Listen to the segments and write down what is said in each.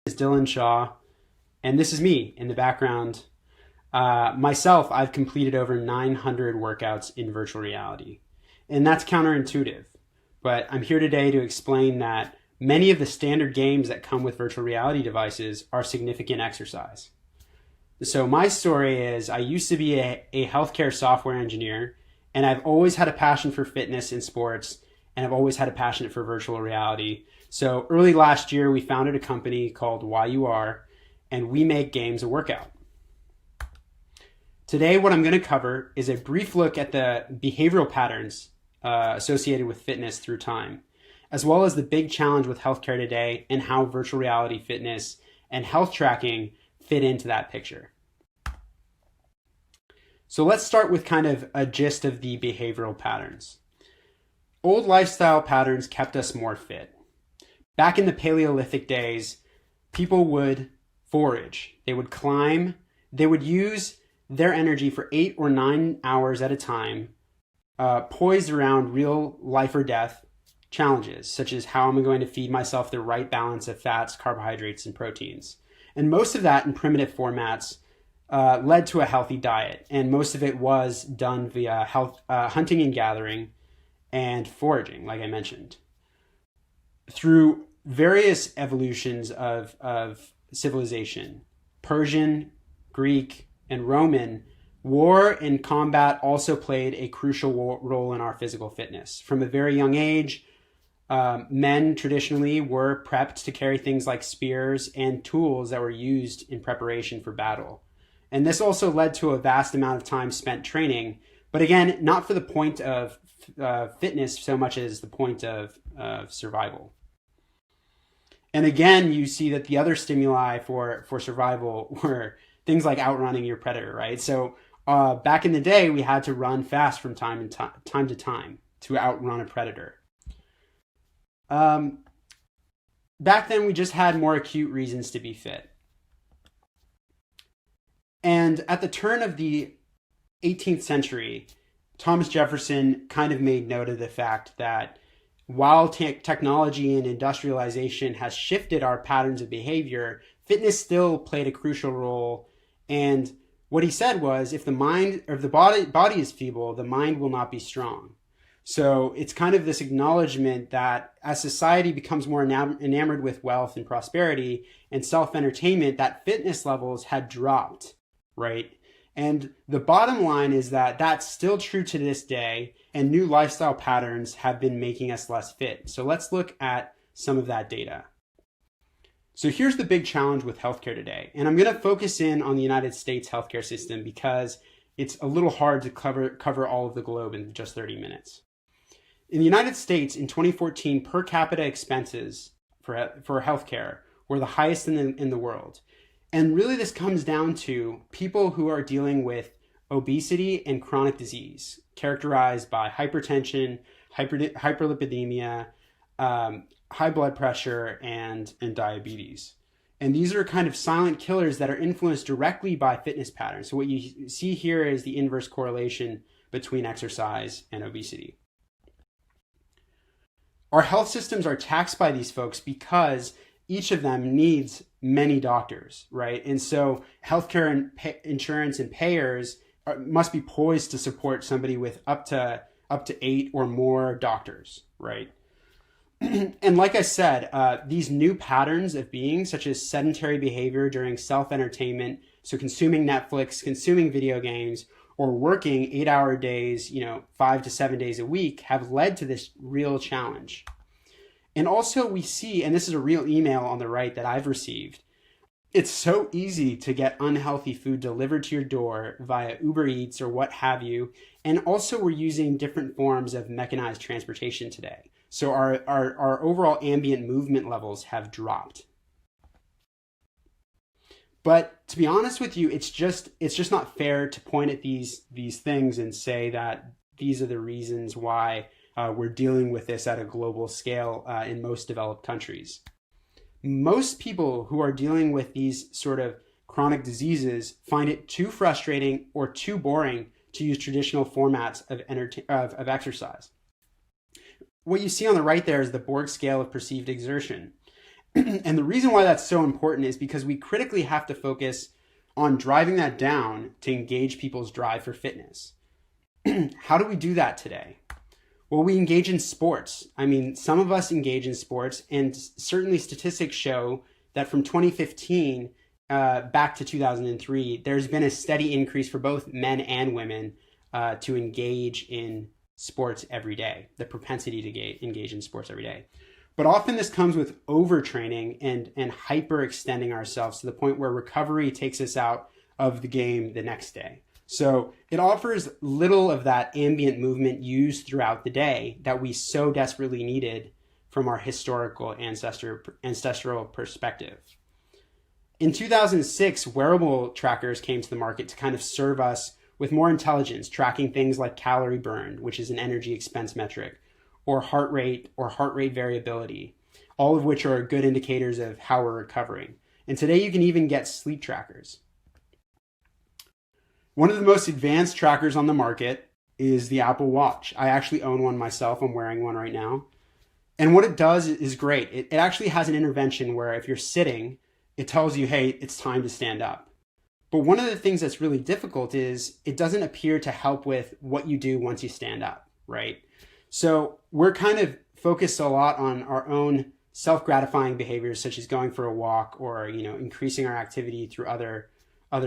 Is Dilan Shah, and this is me in the background. Myself, I've completed over 900 workouts in virtual reality, and that's counterintuitive. But I'm here today to explain that many of the standard games that come with virtual reality devices are significant exercise. So my story is I used to be a healthcare software engineer, and I've always had a passion for fitness and sports, and I've always had a passion for virtual reality. So early last year, we founded a company called YUR, and we make games a workout. Today, what I'm going to cover is a brief look at the behavioral patterns associated with fitness through time, as well as the big challenge with healthcare today and how virtual reality fitness and health tracking fit into that picture. So let's start with kind of a gist of the behavioral patterns. Old lifestyle patterns kept us more fit. Back in the Paleolithic days, people would forage, they would climb, they would use their energy for 8 or 9 hours at a time, poised around real life or death challenges, such as how am I going to feed myself the right balance of fats, carbohydrates, and proteins. And most of that in primitive formats led to a healthy diet, and most of it was done via hunting and gathering and foraging, like I mentioned. Through various evolutions of civilization, Persian, Greek, and Roman, war and combat also played a crucial role in our physical fitness. From a very young age, men traditionally were prepped to carry things like spears and tools that were used in preparation for battle. And this also led to a vast amount of time spent training, but again, not for the point of fitness so much as the point of survival. And again, you see that the other stimuli for survival were things like outrunning your predator, right? So back in the day, we had to run fast from time to time to outrun a predator. Back then, we just had more acute reasons to be fit. And at the turn of the 18th century, Thomas Jefferson kind of made note of the fact that while technology and industrialization has shifted our patterns of behavior, fitness still played a crucial role. And what he said was, if the mind or the body is feeble, the mind will not be strong. So it's kind of this acknowledgement that as society becomes more enamored with wealth and prosperity and self-entertainment, that fitness levels had dropped, right? And the bottom line is that that's still true to this day, and new lifestyle patterns have been making us less fit. So let's look at some of that data. So here's the big challenge with healthcare today. And I'm going to focus in on the United States healthcare system because it's a little hard to cover all of the globe in just 30 minutes. In the United States, in 2014, per capita expenses for healthcare were the highest in the world. And really this comes down to people who are dealing with obesity and chronic disease, characterized by hypertension, hyperlipidemia, high blood pressure, and diabetes. And these are kind of silent killers that are influenced directly by fitness patterns. So what you see here is the inverse correlation between exercise and obesity. Our health systems are taxed by these folks because each of them needs many doctors, right? And so healthcare and insurance and payers must be poised to support somebody with up to 8 or more doctors, right? And like I said, these new patterns of being, such as sedentary behavior during self-entertainment, so consuming Netflix, consuming video games, or working 8-hour days, 5 to 7 days a week, have led to this real challenge. And also we see, and this is a real email on the right that I've received, it's so easy to get unhealthy food delivered to your door via Uber Eats or what have you. And also we're using different forms of mechanized transportation today. So our overall ambient movement levels have dropped. But to be honest with you, it's just not fair to point at these things and say that these are the reasons why we're dealing with this at a global scale in most developed countries. Most people who are dealing with these sort of chronic diseases find it too frustrating or too boring to use traditional formats of exercise. What you see on the right there is the Borg scale of perceived exertion. And the reason why that's so important is because we critically have to focus on driving that down to engage people's drive for fitness. How do we do that today? Well, we engage in sports. I mean, some of us engage in sports, and certainly statistics show that from 2015 back to 2003, there's been a steady increase for both men and women to engage in sports every day, the propensity to engage in sports every day. But often this comes with overtraining and hyperextending ourselves to the point where recovery takes us out of the game the next day. So it offers little of that ambient movement used throughout the day that we so desperately needed from our historical ancestral perspective. In 2006, wearable trackers came to the market to kind of serve us with more intelligence, tracking things like calorie burn, which is an energy expense metric, or heart rate variability, all of which are good indicators of how we're recovering. And today you can even get sleep trackers. One of the most advanced trackers on the market is the Apple Watch. I actually own one myself. I'm wearing one right now. And what it does is great. It actually has an intervention where if you're sitting, it tells you, hey, it's time to stand up. But one of the things that's really difficult is it doesn't appear to help with what you do once you stand up, right? So we're kind of focused a lot on our own self-gratifying behaviors, such as going for a walk or, increasing our activity through other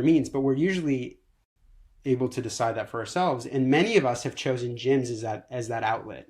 means. But we're usually able to decide that for ourselves. And many of us have chosen gyms as that outlet,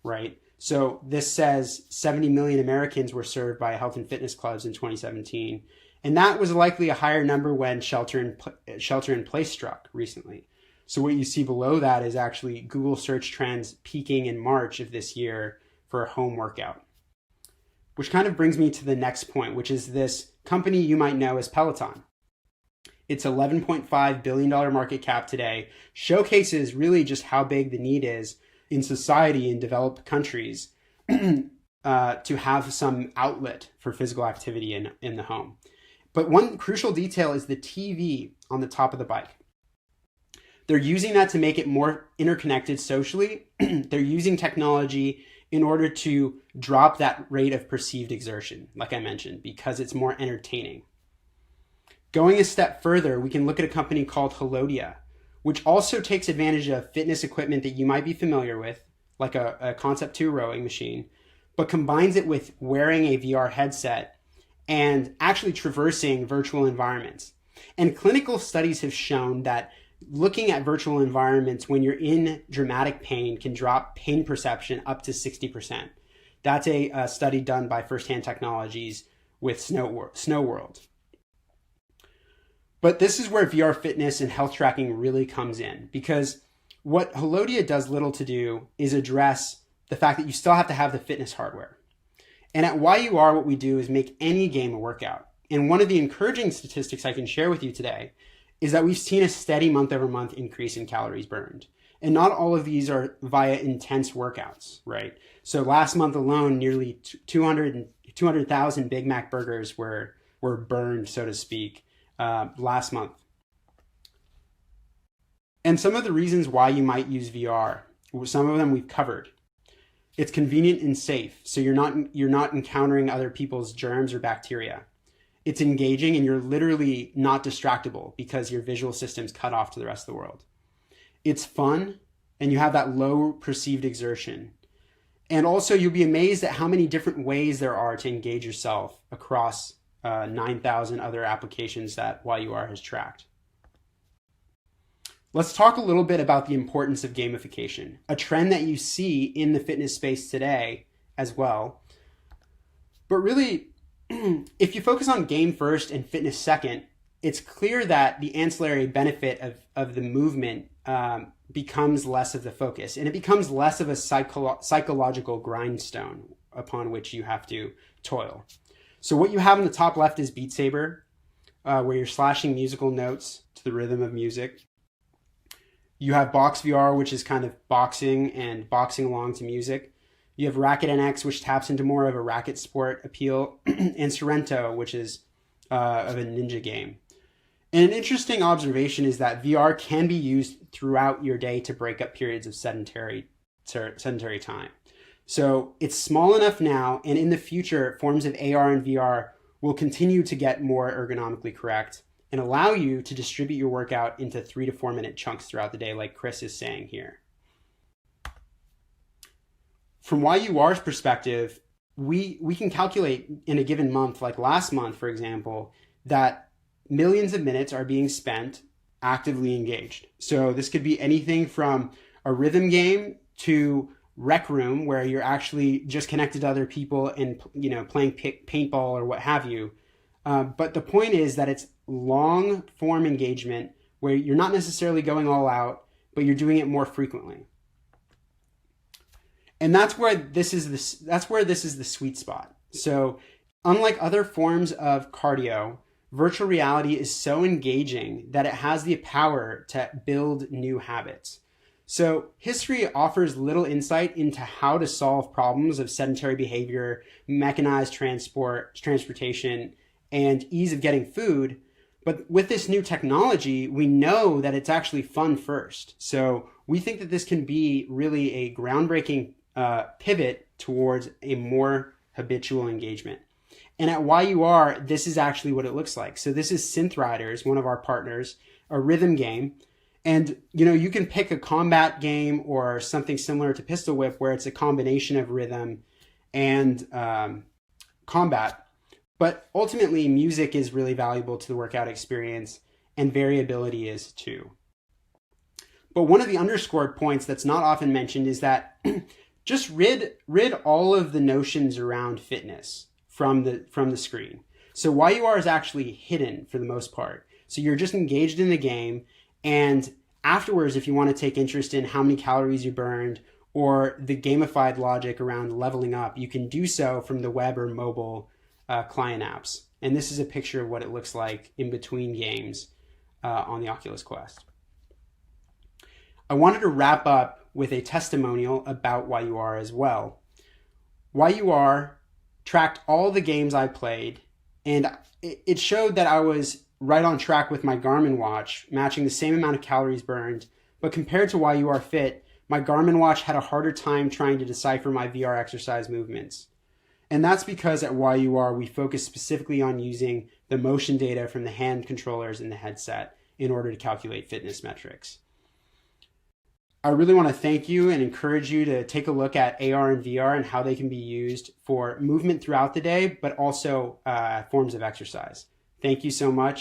right? So this says 70 million Americans were served by health and fitness clubs in 2017. And that was likely a higher number when shelter in place struck recently. So what you see below that is actually Google search trends peaking in March of this year for a home workout. Which kind of brings me to the next point, which is this company you might know as Peloton. Its $11.5 billion market cap today showcases really just how big the need is in society in developed countries to have some outlet for physical activity in the home. But one crucial detail is the TV on the top of the bike. They're using that to make it more interconnected socially. They're using technology in order to drop that rate of perceived exertion, like I mentioned, because it's more entertaining. Going a step further, we can look at a company called Helodia, which also takes advantage of fitness equipment that you might be familiar with, like a Concept 2 rowing machine, but combines it with wearing a VR headset and actually traversing virtual environments. And clinical studies have shown that looking at virtual environments when you're in dramatic pain can drop pain perception up to 60%. That's a study done by Firsthand Technologies with Snow World. But this is where VR fitness and health tracking really comes in, because what Helodia does little to do is address the fact that you still have to have the fitness hardware. And at YUR, what we do is make any game a workout. And one of the encouraging statistics I can share with you today is that we've seen a steady month-over-month increase in calories burned. And not all of these are via intense workouts, right? So last month alone, nearly 200,000 Big Mac burgers were burned, so to speak, last month. And some of the reasons why you might use VR, some of them we've covered. It's convenient and safe, so you're not encountering other people's germs or bacteria. It's engaging, and you're literally not distractible because your visual system's cut off to the rest of the world. It's fun, and you have that low perceived exertion. And also, you'll be amazed at how many different ways there are to engage yourself across 9,000 other applications that YUR has tracked. Let's talk a little bit about the importance of gamification, a trend that you see in the fitness space today as well. But really, if you focus on game first and fitness second, it's clear that the ancillary benefit of the movement becomes less of the focus, and it becomes less of a psychological grindstone upon which you have to toil. So what you have on the top left is Beat Saber, where you're slashing musical notes to the rhythm of music. You have Box VR, which is kind of boxing and boxing along to music. You have Racket NX, which taps into more of a racket sport appeal, and Sorrento, which is of a ninja game. And an interesting observation is that VR can be used throughout your day to break up periods of sedentary time. So it's small enough now, and in the future, forms of AR and VR will continue to get more ergonomically correct and allow you to distribute your workout into 3 to 4 minute chunks throughout the day, like Chris is saying here. From YUR's perspective, we can calculate in a given month, like last month, for example, that millions of minutes are being spent actively engaged. So this could be anything from a rhythm game to Rec Room, where you're actually just connected to other people and playing paintball or what have you. But the point is that it's long form engagement where you're not necessarily going all out, but you're doing it more frequently. And that's where this is the sweet spot. So unlike other forms of cardio, virtual reality is so engaging that it has the power to build new habits. So history offers little insight into how to solve problems of sedentary behavior, mechanized transportation, and ease of getting food. But with this new technology, we know that it's actually fun first. So we think that this can be really a groundbreaking pivot towards a more habitual engagement. And at YUR, this is actually what it looks like. So this is Synth Riders, one of our partners, a rhythm game. And you can pick a combat game or something similar to Pistol Whip, where it's a combination of rhythm and combat. But ultimately, music is really valuable to the workout experience, and variability is too. But one of the underscored points that's not often mentioned is that just rid all of the notions around fitness from the screen. So YUR is actually hidden for the most part. So you're just engaged in the game, and afterwards, if you want to take interest in how many calories you burned or the gamified logic around leveling up, you can do so from the web or mobile client apps. And this is a picture of what it looks like in between games on the Oculus Quest. I wanted to wrap up with a testimonial about YUR as well. YUR tracked all the games I played, and it showed that I was right on track with my Garmin watch, matching the same amount of calories burned. But compared to YUR Fit, my Garmin watch had a harder time trying to decipher my VR exercise movements. And that's because at YUR, we focus specifically on using the motion data from the hand controllers in the headset in order to calculate fitness metrics. I really want to thank you and encourage you to take a look at AR and VR and how they can be used for movement throughout the day, but also forms of exercise. Thank you so much.